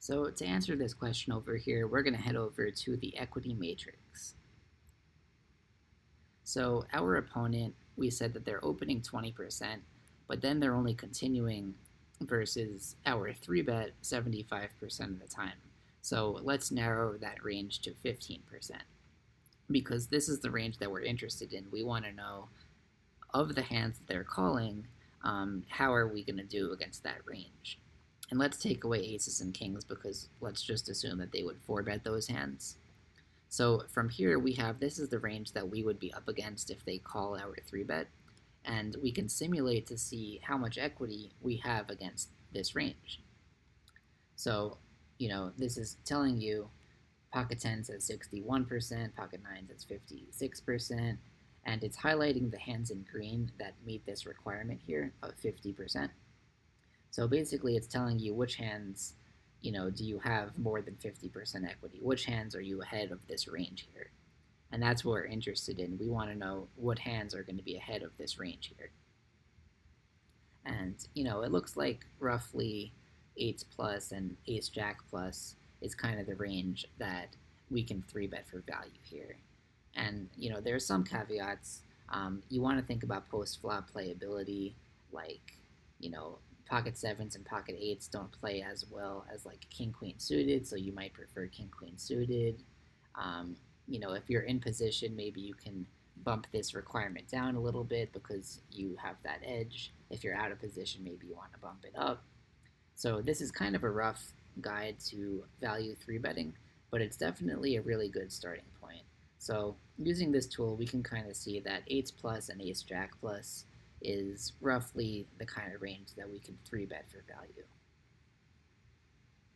So to answer this question over here, we're going to head over to the equity matrix. So our opponent, we said that they're opening 20%, but then they're only continuing versus our 3-bet 75% of the time. So let's narrow that range to 15%, because this is the range that we're interested in. We want to know, of the hands that they're calling, how are we going to do against that range? And let's take away aces and kings, because let's just assume that they would 4-bet those hands. So from here, we have, this is the range that we would be up against if they call our 3-bet, and we can simulate to see how much equity we have against this range. So, this is telling you pocket 10s at 61%, pocket 9s at 56%, and it's highlighting the hands in green that meet this requirement here of 50%. So basically it's telling you which hands, do you have more than 50% equity? Which hands are you ahead of this range here? And that's what we're interested in. We want to know what hands are going to be ahead of this range here. And, it looks like roughly 8s plus and ace jack plus is kind of the range that we can 3-bet for value here. And, there are some caveats. You want to think about post-flop playability, like, pocket 7s and pocket 8s don't play as well as like king queen suited, so you might prefer king queen suited. If you're in position, maybe you can bump this requirement down a little bit because you have that edge. If you're out of position, maybe you want to bump it up. So this is kind of a rough guide to value 3-betting, but it's definitely a really good starting point. So using this tool, we can kind of see that 8s plus and ace jack plus is roughly the kind of range that we can 3-bet for value.